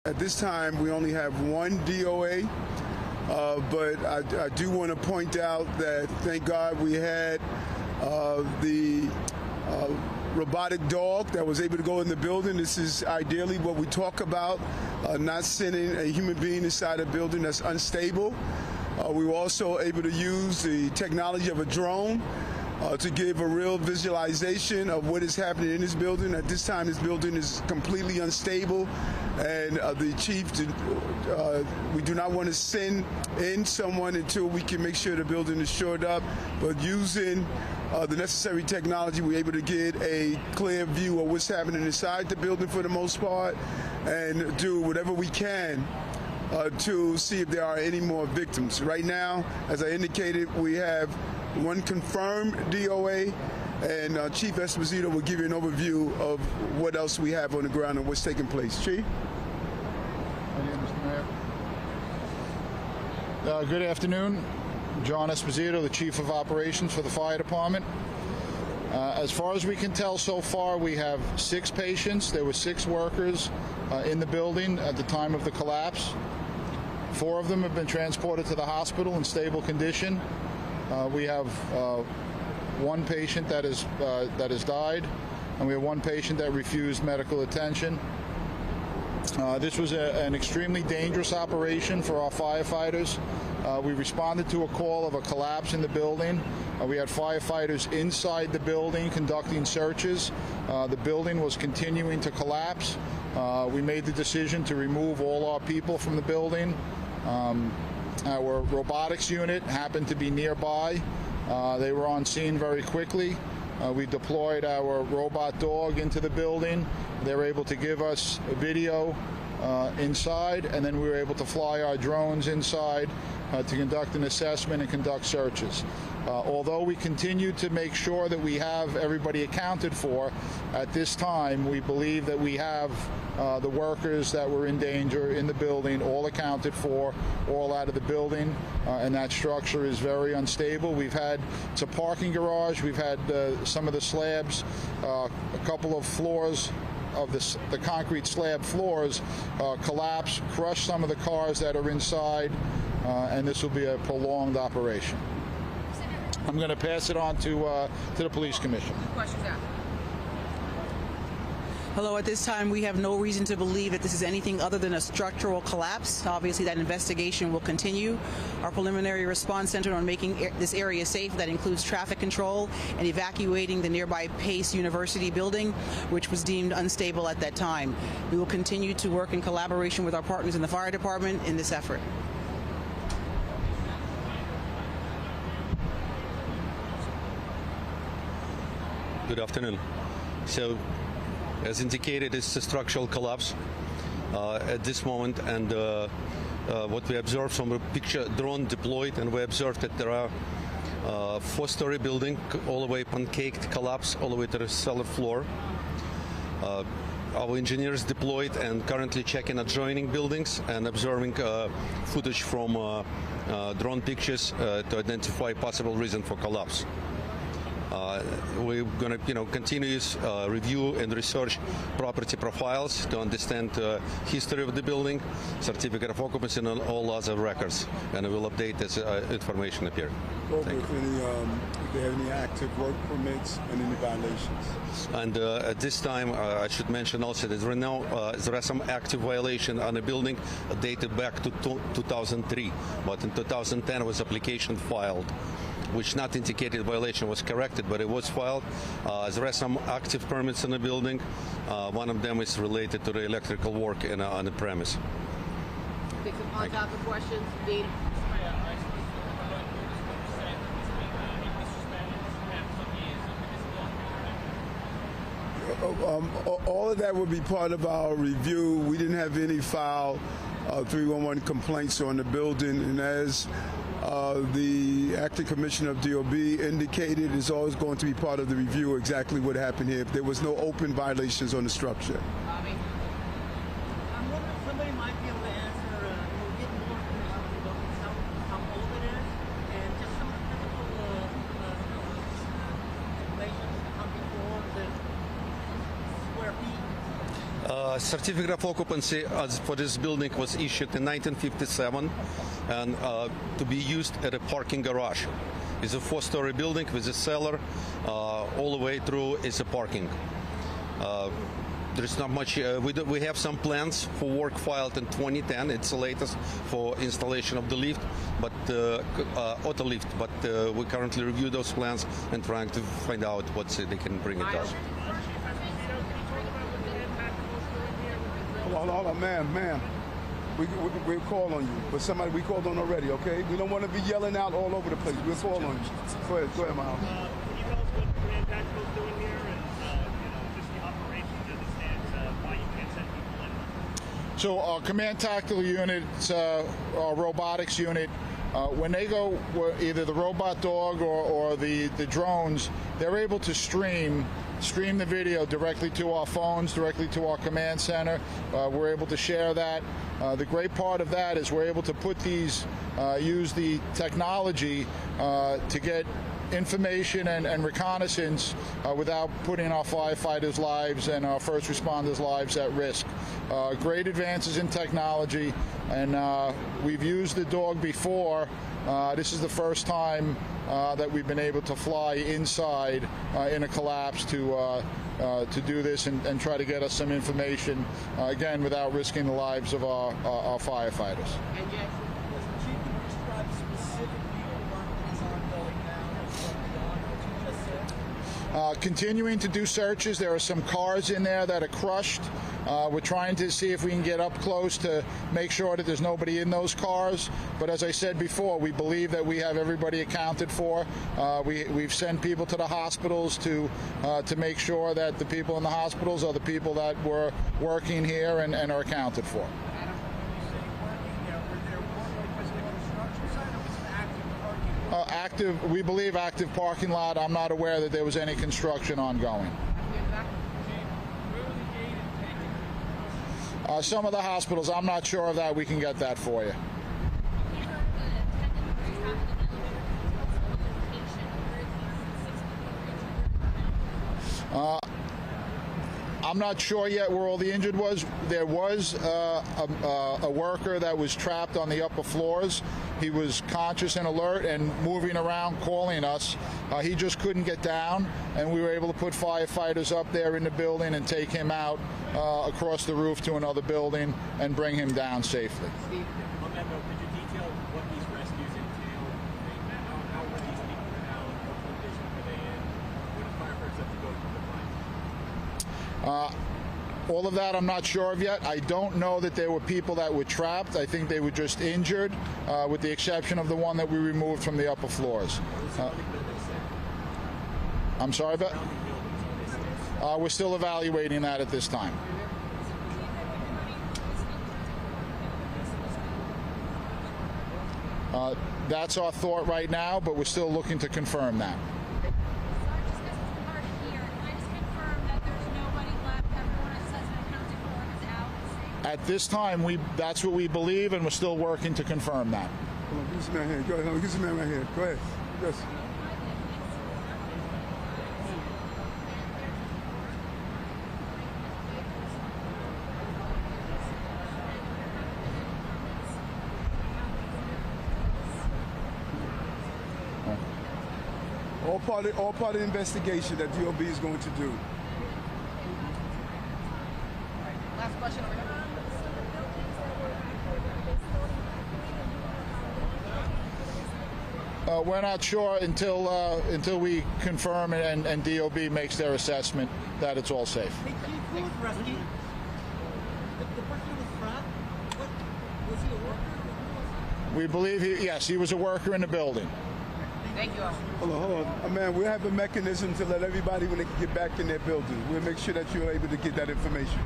At this time, we only have one DOA, but I do want to point out that, thank God, we had the robotic dog that was able to go in the building. This is ideally what we talk about, not sending a human being inside a building that's unstable. We were also able to use the technology of a drone to give a real visualization of what is happening in this building. At this time, this building is completely unstable, and the chief, we do not want to send in someone until we can make sure the building is shored up. But using the necessary technology, we're able to get a clear view of what's happening inside the building for the most part, and do whatever we can to see if there are any more victims. Right now, as I indicated, we have one confirmed DOA, and Chief Esposito will give you an overview of what else we have on the ground and what's taking place. Chief? Mr. Mayor. Good afternoon. John Esposito, the Chief of Operations for the Fire Department. As far as we can tell so far, we have 6 patients. There were 6 workers in the building at the time of the collapse. 4 of them have been transported to the hospital in stable condition. We have 1 patient that has died, and we have 1 patient that refused medical attention. This was an extremely dangerous operation for our firefighters. We responded to a call of a collapse in the building. We had firefighters inside the building conducting searches. The building was continuing to collapse. We made the decision to remove all our people from the building. Our robotics unit happened to be nearby. They were on scene very quickly. We deployed our robot dog into the building. They were able to give us a video inside, and then we were able to fly our drones inside to conduct an assessment and conduct searches. Although we continue to make sure that we have everybody accounted for, at this time we believe that we have the workers that were in danger in the building all accounted for, all out of the building, and that structure is very unstable. It's a parking garage. We've had some of the slabs, a couple of floors of the concrete slab floors collapse, crush some of the cars that are inside, and this will be a prolonged operation. I'm going to pass it on to the police commission. Questions now. Hello, at this time we have no reason to believe that this is anything other than a structural collapse. Obviously that investigation will continue. Our preliminary response centered on making this area safe. That includes traffic control and evacuating the nearby Pace University building, which was deemed unstable at that time. We will continue to work in collaboration with our partners in the fire department in this effort. Good afternoon. So, as indicated, it's a structural collapse at this moment, and what we observed from a picture, drone deployed, and we observed that there are 4-story building all the way pancaked collapse all the way to the cellar floor. Our engineers deployed and currently checking adjoining buildings and observing footage from drone pictures to identify possible reason for collapse. We're going to, continuous review and research property profiles to understand history of the building, certificate of occupancy, and all other records, and we'll update as information appear. If they have any active work permits and any violations. And at this time, I should mention also that right now there are some active violations on the building dated back to 2003, but in 2010 was application filed, which not indicated violation was corrected, but it was filed. There are some active permits in the building. One of them is related to the electrical work on the premise. Take some on-topic questions. Dean. All of that would be part of our review. We didn't have any file 311 complaints on the building, and as the acting commissioner of DOB indicated, is always going to be part of the review exactly what happened here. If there was no open violations on the structure. Bobby. I'm wondering if somebody might be able to answer, get more information about how old it is, and just some of the physical information come before the square feet. Certificate of occupancy for this building was issued in 1957 and to be used at a parking garage. It's a 4-story building with a cellar all the way through is a parking. There's not much. We have some plans for work filed in 2010. It's the latest for installation of the lift, but auto lift. But we currently review those plans and trying to find out what they can bring it us. Hold on, ma'am. We'll call on you, but somebody we called on already. Okay, we don't want to be yelling out all over the place. We'll call on you. Go ahead, Miles. Can you tell us what Command Tactical is doing here, and just the operations as it stands, why you can't send people in? So our Command Tactical unit, our robotics unit, when they go either the robot dog or the drones, they're able to stream the video directly to our phones, directly to our command center. We're able to share that. The great part of that is we're able to put these, use the technology to get information and reconnaissance without putting our firefighters' lives and our first responders' lives at risk. Great advances in technology, and we've used the dog before. This is the first time that we've been able to fly inside in a collapse to do this and try to get us some information, again, without risking the lives of our firefighters. And Jay? Chief, can you describe specifically what work is ongoing now and beyond what you just said? Continuing to do searches. There are some cars in there that are crushed. We're trying to see if we can get up close to make sure that there's nobody in those cars. But as I said before, we believe that we have everybody accounted for. We've sent people to the hospitals to make sure that the people in the hospitals are the people that were working here and are accounted for. We believe active parking lot. I'm not aware that there was any construction ongoing. Some of the hospitals, I'm not sure of that. We can get that for you. I'm not sure yet where all the injured was. There was a worker that was trapped on the upper floors. He was conscious and alert and moving around, calling us. He just couldn't get down, and we were able to put firefighters up there in the building and take him out across the roof to another building and bring him down safely. Steve, on that note, could you detail what these rescues entail? How are these people now? What condition are they in? What do firefighters have to go through to find? All of that I'm not sure of yet. I don't know that there were people that were trapped. I think they were just injured, with the exception of the one that we removed from the upper floors. I'm sorry, but we're still evaluating that at this time. That's our thought right now, but we're still looking to confirm that. At this time, that's what we believe, and we're still working to confirm that. Hold on, give this man here. Go ahead. Give this man right here. Go ahead. Yes. All part of the investigation that DOB is going to do. Last question over here. We're not sure until we confirm and DOB makes their assessment that it's all safe. Hey, Chief, who was rescued? The person who was trapped? Was he a worker? We believe he was a worker in the building. Thank you. Hold on. Man, we have a mechanism to let everybody, when they get back in their building, we'll make sure that you're able to get that information.